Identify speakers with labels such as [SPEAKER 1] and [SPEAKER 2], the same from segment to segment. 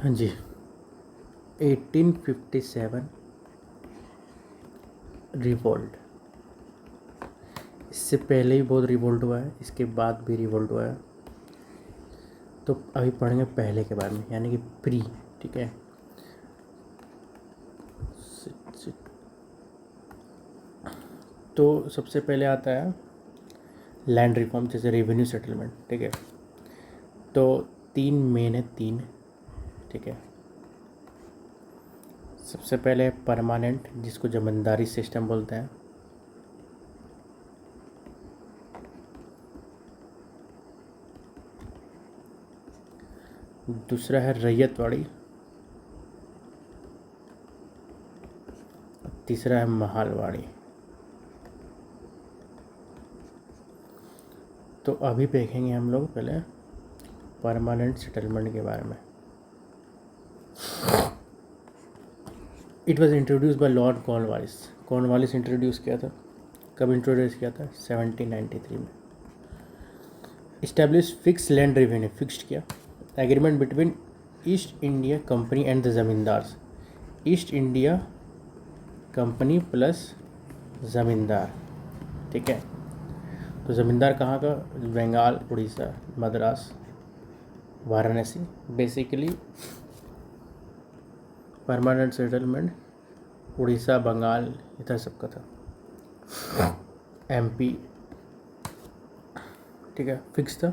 [SPEAKER 1] हाँ जी, 1857 रिवोल्ट। इससे पहले भी बहुत रिवोल्ट हुआ है, इसके बाद भी रिवोल्ट हुआ है। तो अभी पढ़ेंगे पहले के बारे में, यानी कि प्री। ठीक है, तो सबसे पहले आता है लैंड रिफॉर्म, जैसे रेवेन्यू सेटलमेंट। ठीक है, तो 3 मेन है, 3। ठीक है, सबसे पहले परमानेंट, जिसको जमींदारी सिस्टम बोलते हैं। दूसरा है रैयतवाड़ी। तीसरा है महालवाड़ी। तो अभी देखेंगे हम लोग पहले परमानेंट सेटलमेंट के बारे में। It was introduce by Lord Cornwallis. Cornwallis introduce किया था। कब इंट्रोड्यूस किया था? 1793 में। Establish fix land revenue, fixed किया। Agreement between East India Company and the zamindars. East India Company plus zamindar. ठीक है, तो ज़मींदार कहाँ का? Bengal, Orissa, Madras, Varanasi. Basically permanent settlement Orissa, Bengal, इधर सबका था। एमपी। ठीक है, फिक्स था।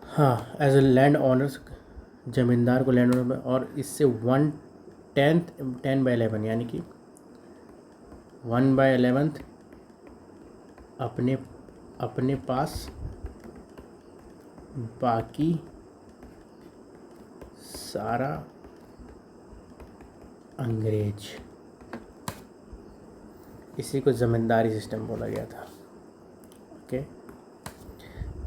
[SPEAKER 1] हाँ, एज ए लैंड ऑनर्स, ज़मींदार को लैंड ऑनर में, और इससे 10/11 यानी कि 1/11 अपने अपने पास, बाकी सारा अंग्रेज। इसी को ज़मींदारी सिस्टम बोला गया था। ओके,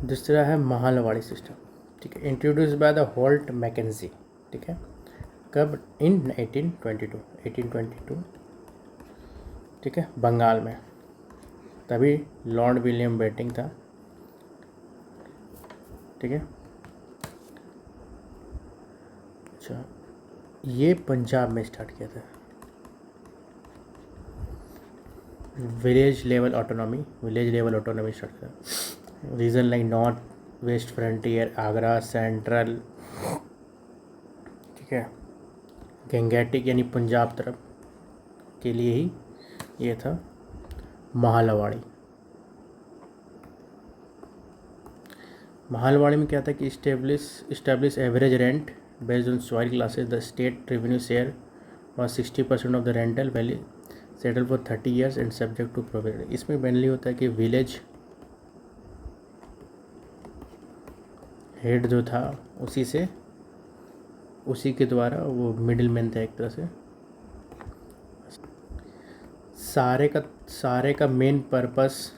[SPEAKER 1] दूसरा है महालवाड़ी सिस्टम। ठीक है, introduce by the Holt Mackenzie. ठीक है, कब? इन 1822। ठीक है, बंगाल में। तभी लॉर्ड विलियम बेंटिंक था। ठीक है, अच्छा, ये पंजाब में स्टार्ट किया था। विलेज लेवल ऑटोनॉमी स्टार्ट किया। Region like North West Frontier, Agra, central. ठीक है, गंगेटिक यानी पंजाब तरफ के लिए ही ये था महालवाड़ी। महालवाड़ी में क्या था कि establish average rent based on soil classes. The state revenue share और 60% of the rental value settle for 30 years and subject to provision. इसमें मेनली होता है कि विलेज हेड जो था, उसी के द्वारा, वो मिडिल मैन था एक तरह से। सारे का मेन पर्पस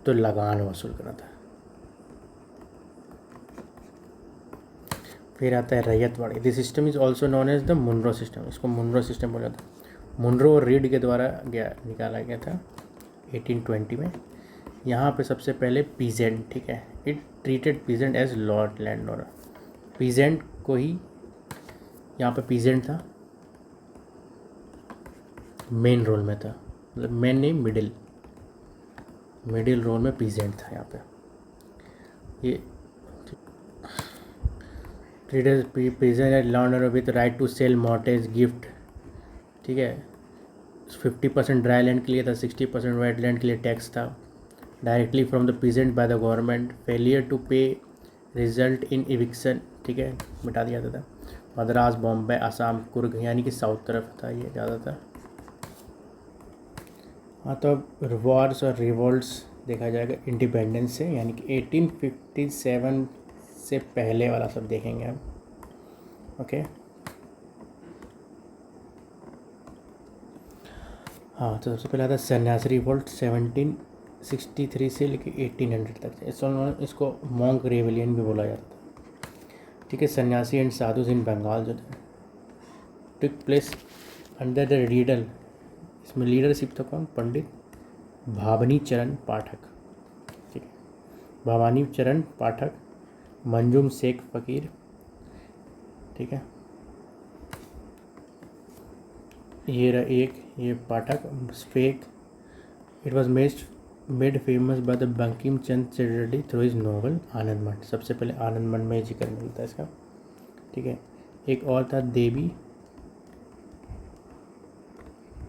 [SPEAKER 1] तो लगान वसूल करना था। फिर आता है Ryotwari. This system is also known as the Munro system. इसको मुनरो सिस्टम बोला था। मुनरो और रीड के द्वारा निकाला गया था 1820 में। यहाँ पे सबसे पहले पीजेंट। ठीक है, it treated peasant as lord land owner. Peasant को ही, यहाँ पे पीजेंट था, मेन रोल में था, मतलब मेन नहीं, मिडिल रोल में पीजेंट था यहाँ पे। ये traders peasant as land owner with right to sell, mortgage, gift. ठीक है, 50% ड्राई लैंड के लिए था, 60% वेट लैंड के लिए टैक्स था। Directly from the peasant by the government. Failure to pay result in eviction. ठीक है, मिटा दिया जाता था। मद्रास, बॉम्बे, आसाम, कुर्ग, यानी कि साउथ तरफ था ये ज़्यादा था। हाँ, तो अब वॉर्स और रिवोल्ट्स देखा जाएगा इंडिपेंडेंस से, यानी कि 1857 से पहले वाला सब देखेंगे हम। ओके, हाँ, तो सबसे पहले आता है सन्यासी रिवोल्ट 1763 से लेकर 1800 तक। इसको मॉन्क रेवलियन भी बोला जाता था। ठीक है, सन्यासी एंड साधुस इन बंगाल जो थे took place under the leader. इसमें लीडरशिप था कौन? पंडित भावनी चरण पाठक। ठीक है, भवानी चरण पाठक, मंजूम शेख फ़कीर, ठीक है, ये रहा एक, ये पाठक फेक। It was made famous by the Bankim Chandra Chatterjee through his novel Anand Math. सबसे पहले आनंद मठ में जिक्र मिलता है इसका, ठीक है। एक और था देवी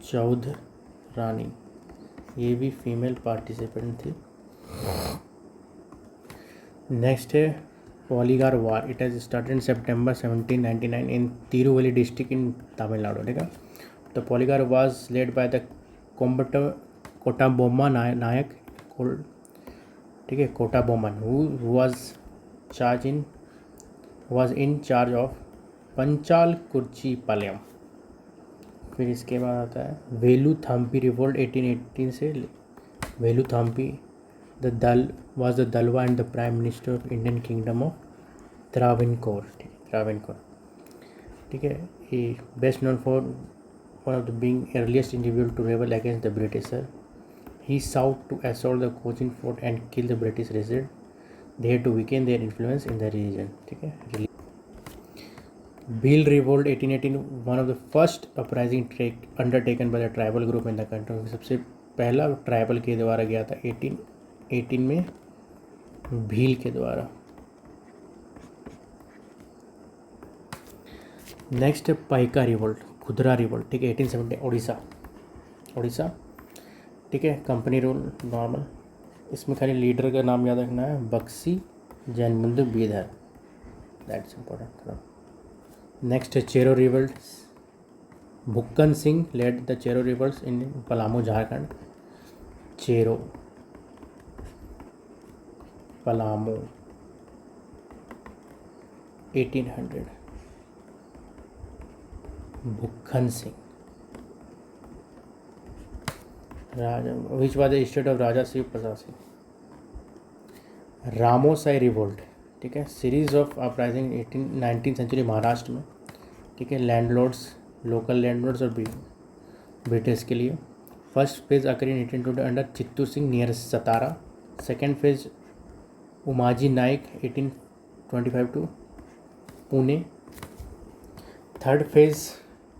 [SPEAKER 1] चौध रानी, ये भी फीमेल पार्टिसिपेंट थी। नेक्स्ट है Poligar war. It has started in September 1799 in Tiruvalli district in Tamil Nadu, ठीक है। The Poligar was led by the Kattabomma Nayak, ठीक है, Kattabomman, who was in charge of Panchalankurichi Palayam. फिर इसके बाद आता है वेलुथम्पी रिवोल्ट 1818 से। Velu Thampi was the Dalwa and the Prime Minister of Indian Kingdom of Travancore, ठीक है। He best known for one of the being earliest individual to rebel against the Britisher. He sought to assault the Cochin Fort and kill the British resident there to weaken their influence in the region, ठीक है। Bhil Revolt 1818, one of the first uprising undertaken by the tribal group in the country. सबसे पहला tribal के द्वारा गया था 1818 में, भील के द्वारा। नेक्स्ट है पाइका रिवोल्ट, खुदरा रिवोल्ट, ठीक है, 1870 उड़ीसा, ठीक है। कंपनी रूल नॉर्मल, इसमें खाली लीडर का नाम याद रखना है, Bakshi Jagabandhu Bidar, that's important. Next है Chero revolt, Bhukkan Singh led the Chero revolt in Palamu Jharkhand. Chero Palamu 1800, Bhukkan Singh. Raja which was the state of Raja Shiv Prasad Singh. Ramosi revolt, ठीक है, series of uprising 19th century Maharashtra में, ठीक है। लैंडलॉर्ड्स, लोकल लैंडलॉर्ड्स और ब्रिटिश के लिए। First phase occur in 1820 under Chittur Singh near Satara. Second phase Umaji Naik 1825 to Pune. Third phase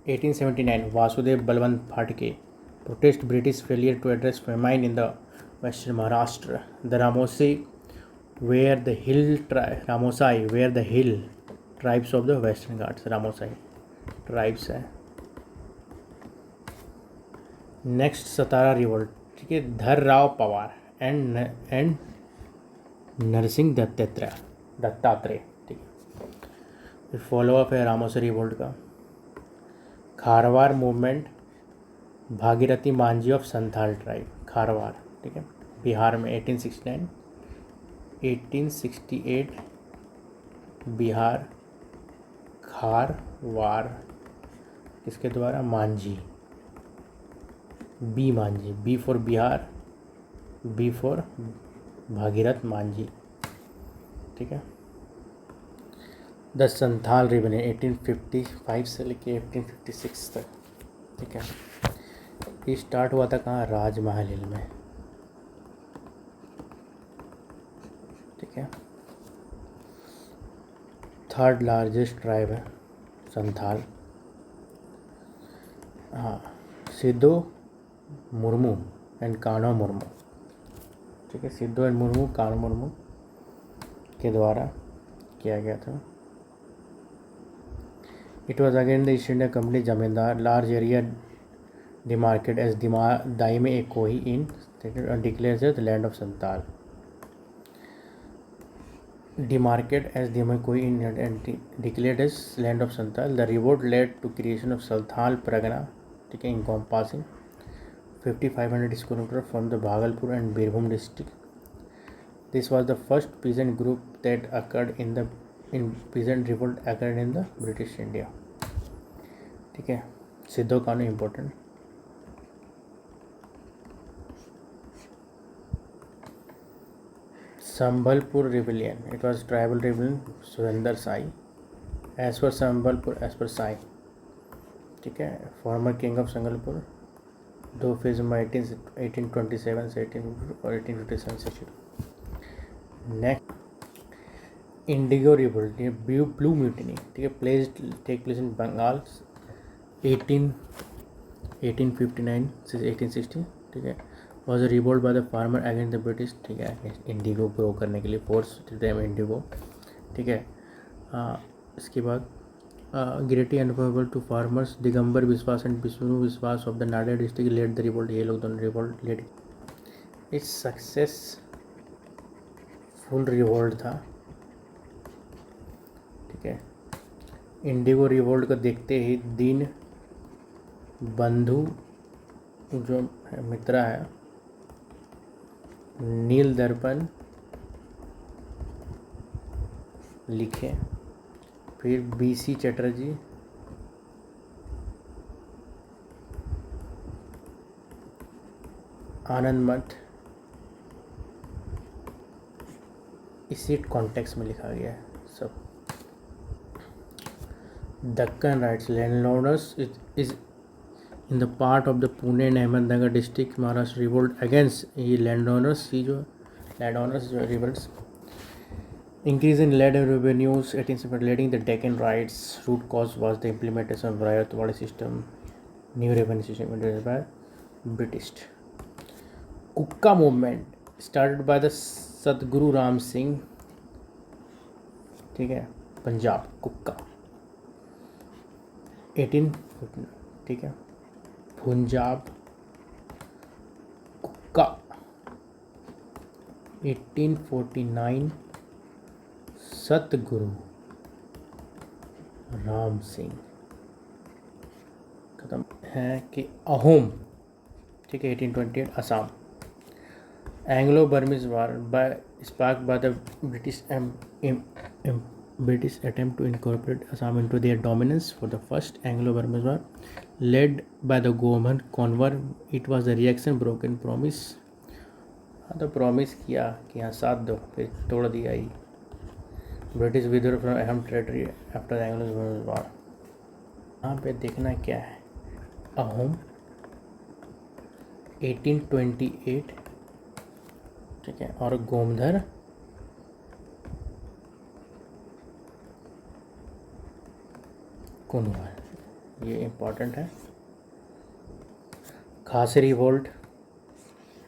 [SPEAKER 1] 1879 Vasudev Balwant Phadke protest British failure to address famine in the western Maharashtra. The Ramosi were the hill tribes of the western ghats, Ramosi tribes है। Next Satara revolt, ठीक है, Dhar Rao Pawar and Narsingh Dattatreya, ठीक है। फिर follow up है Ramosi revolt का। Kharwar movement, Bhagirathi Manjhi of Santhal tribe, Kharwar, ठीक है, बिहार में 1868 बिहार, खारवार किसके द्वारा, Manjhi, B for Bihar, B for Bhagirath Manjhi, ठीक है। द संथाल रिबेलियन 1855 से लेके 1856 तक, ठीक है। ये स्टार्ट हुआ था कहाँ, राजमहल हिल में, ठीक है। थर्ड लार्जेस्ट ट्राइब है संथाल। हाँ, सिद्धू मुर्मू एंड कान्हो मुर्मू, ठीक है, सिद्धू एंड मुर्मू, कान्हो मुर्मू के द्वारा किया गया था। It was again the East India Company zamindar large area demarcated as Daime e Kohi in declares as the land of Santal. Demarcated as Daime Kohi in and declared as land of Santal. The revolt led to creation of Santhal Pargana, encompassing 5,500 square kilometers from the Bhagalpur and Birbhum district. This was the first peasant group that occurred in peasant revolt occurred in the British India. ठीक है, Sidho Kanu important. Sambalpur rebellion, it was tribal rebellion Surendra Sai, as per Sambalpur as per Sai, ठीक है, farmer king of Sambalpur. दो phase में 1827 से 18 और 1857 से शुरू। नेक्स्ट इंडिगो रिवोल्ट, ये ब्लू म्यूटिनी, ठीक है, टेक प्लेस इन बंगाल 1859 से 1860, ठीक है, was a revolt by the farmer against the British, ठीक है, इंडिगो ग्रो करने के लिए फोर्स टाइम इंडिगो, ठीक है। इसके बाद greatly unfavourable to farmers, Digambar Biswas and Bishnu Biswas of the Nadia district led the revolt, ये लोग दोनों रिवोल्ट लेड। इस सक्सेस फुल रिवोल्ट था, ठीक है। इंडिगो रिवोल्ट को देखते ही दीन बंधु जो मित्रा है, नील दर्पण लिखे, फिर बीसी चटर्जी, आनंद मठ, इसी कॉन्टेक्स्ट में लिखा गया है सब। Deccan rights, landlords is in the part of the Pune and Ahmednagar district Maharashtra revolt against, ये लैंडओनर्स जो revolts, increase in lead revenues 1870 leading the Deccan Rights, root cause was the implementation of Rayatwadi system, new revenue system introduced by British. Kukka movement started by the Sadguru Ram Singh, ठीक है, पंजाब कुक्का 1859, ठीक है, पंजाब कुक्का 1849, सतगुरु राम सिंह। खत्म है कि अहोम, ठीक है, 1828 Assam, Anglo Burmese war by spark by the British attempt to incorporate Assam into their dominance for the first Anglo-Burmese war, led by the Goman Conver. It was the reaction broken promise, हाँ तो promise किया कि हाँ साथ दो, फिर तोड़ दिया ही। ब्रिटिश विद्रोह फ्रॉम अहम टेरिटरी आफ्टर एंग्लो वार। यहाँ पे देखना क्या है, अहोम 1828, ठीक है, और गोमधर कुनवर, ये इम्पॉर्टेंट है। खासी रिवोल्ट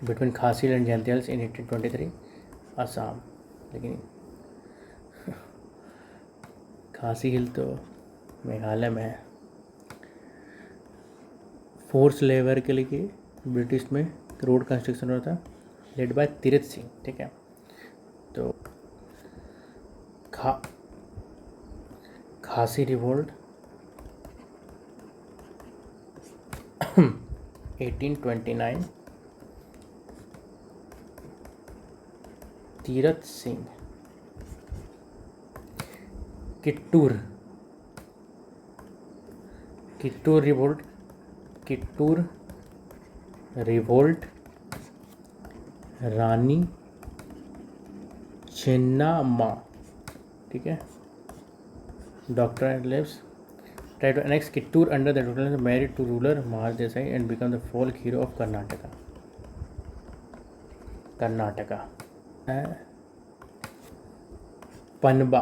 [SPEAKER 1] बिटवीन खासी एंड जयंतियाल्स इन 1823 असम, लेकिन खासी हिल तो मेघालय में है। फोर्स लेबर के लिए ब्रिटिश में रोड कंस्ट्रक्शन हो रहा था, लेड बाय तीरथ सिंह, ठीक है। तो खासी रिवोल्ट 1829, तीरथ सिंह, किट्टूर रिवोल्ट रानी चेन्नाम्मा, ठीक है, doctor and lives try to annex Kittur under the tutelage, married to ruler Mahar Desai and become the folk hero of Karnataka. Panba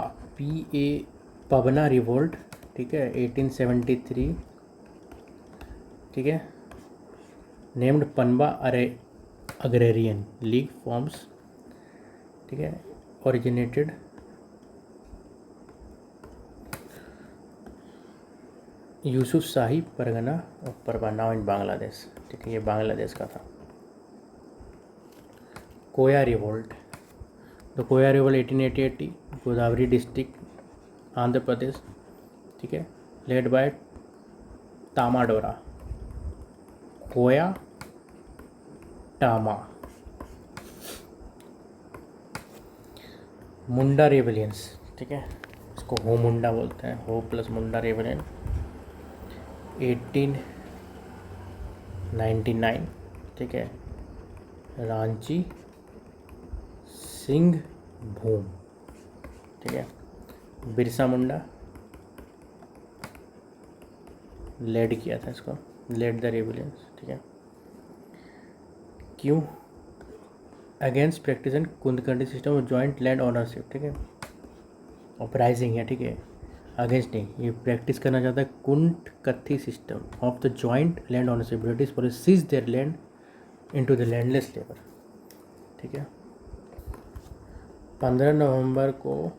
[SPEAKER 1] Pawna revolt, ठीक है, 1873, ठीक है, नेम्ड पनबा अग्रेरियन लीग फॉर्म्स, ठीक है, originated Yusuf शाही परगना और परवाना इन बांग्लादेश, ठीक है, ये बांग्लादेश का था। कोया रिवोल्ट, तो कोया रिवोल्ट 1880 गोदावरी डिस्ट्रिक्ट आंध्र प्रदेश, ठीक है, लेड बाय तामाडोरा, कोया टामा। मुंडा रेवलियंस, ठीक है, इसको हो मुंडा बोलते हैं, हो प्लस मुंडा रेवलियन 1899, ठीक है, रांची सिंह भूम, ठीक है, बिरसा मुंडा लेड किया था इसको, लेड द रेवलियंस, ठीक है। क्यों against practice and Kundkandi system of joint land ownership, ठीक है, अपराइजिंग है, ठीक है, अगेंस्ट नहीं, ये प्रैक्टिस करना चाहता है Khuntkatti system of the joint land ownership, British forces their land into the landless labour, ठीक है। 15 नवंबर को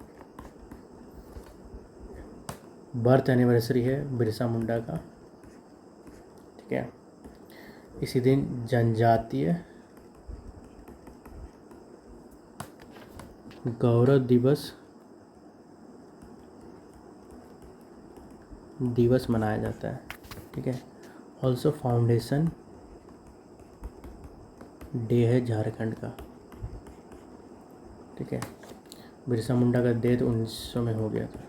[SPEAKER 1] बर्थ एनिवर्सरी है बिरसा मुंडा का, ठीक है। इसी दिन जनजातीय गौरव दिवस मनाया जाता है, ठीक है। ऑल्सो फाउंडेशन डे है झारखंड का, ठीक है। बिरसा मुंडा का डेथ 1900 में हो गया था।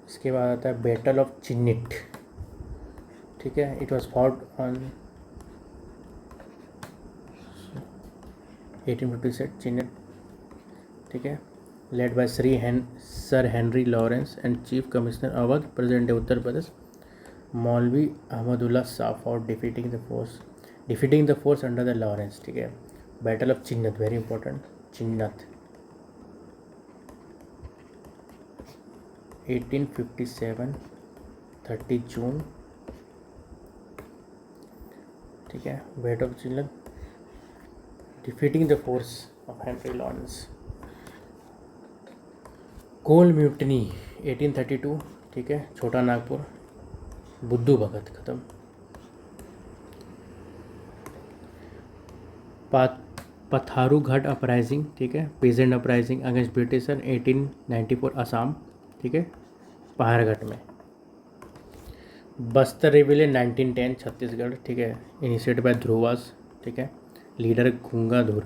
[SPEAKER 1] इसके बाद आता है बैटल ऑफ चिन्निट, ठीक है। It was fought on 1857 Chinhat, ठीक है, led by sir Henry Lawrence and chief commissioner Awadh, present day Uttar Pradesh, Maulvi Ahmadullah Shah for defeating the force under the Lawrence, ठीक है। Battle of Chinhat, very important, Chinhat 1857 30 June, ठीक है। Battle of Chinhat, defeating the force of Henry Lawrence. Kol mutiny 1832, ठीक है, छोटा नागपुर, बुद्धू भगत खत्म। पथारू घाट uprising, ठीक है, peasant uprising against Britisher 1894 Assam, ठीक है, पहाड़गढ़ में। बस्तर रिविलियन 1910 छत्तीसगढ़, ठीक है, इनिशिएटेड बाय ध्रुवास, ठीक है, leader Gangadhar.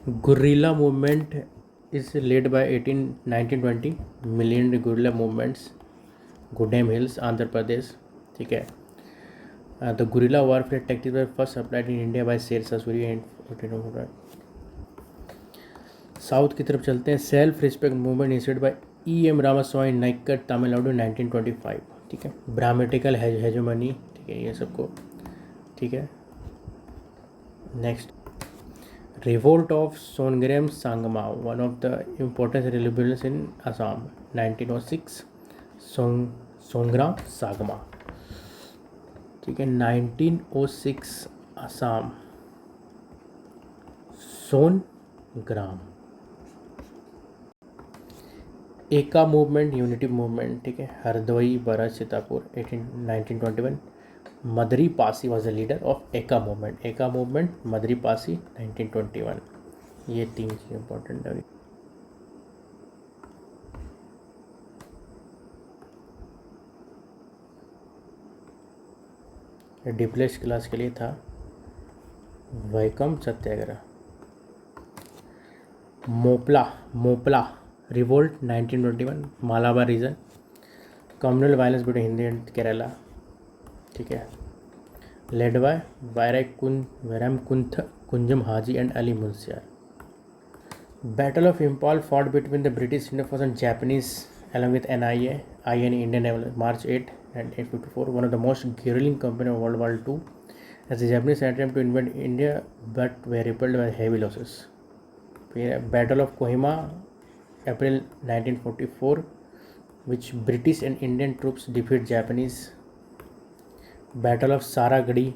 [SPEAKER 1] Guerrilla movement is led by 1920 million guerrilla movements, Gudem hills, Andhra Pradesh, ठीक है। The guerrilla warfare tactics were first applied in India by Sher Shah Suri and 1400। South की तरफ चलते हैं। Self respect movement initiated by E.M. Ramaswamy Naicker, Tamil Nadu 1925, ठीक है। ब्राह्मेटिकल हेजोमनी, ठीक है, ये सबको, ठीक है। Next, Revolt of Songram Sangma, one of the important rebellions in Assam, 1906, Songram Sangma, ठीक है, 1906 असम, सोनग्राम। एका मूवमेंट, यूनिटी मूवमेंट, ठीक है, हरदोई बरस Sitapur 1921, Madari Pasi was the leader of Eka movement, Madari Pasi 1921। ये 3 चीज़ इंपॉर्टेंट है। डिप्लेस क्लास के लिए था Vaikom Satyagraha. Moplah revolt 1921, Malabar region, communal violence between Hindi and Kerala, ठीक है, led by Variyam Kunjam Haji and Ali Musliyar. Battle of Imphal fought between the British Indian force and Japanese along with NIA Indian Naval, March 8, 1954, one of the most grueling campaign of World War II, as the Japanese attempt to invade India but were repelled by heavy losses. Battle of Kohima, April 1944, which British and Indian troops defeat Japanese. Battle of Saragarhi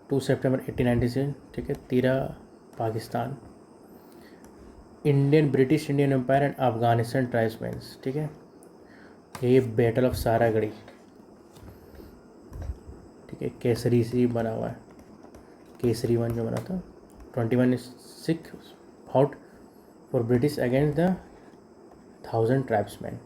[SPEAKER 1] 2 September 1897, ठीक है, Tirah Pakistan. British Indian empire and Afghanistan tribesmen, ठीक है, ये battle of Saragarhi, ठीक है, केसरी से बना हुआ है, केसरी 1 जो बना था। 21 Sikh fought for British against the 1000 tribesman.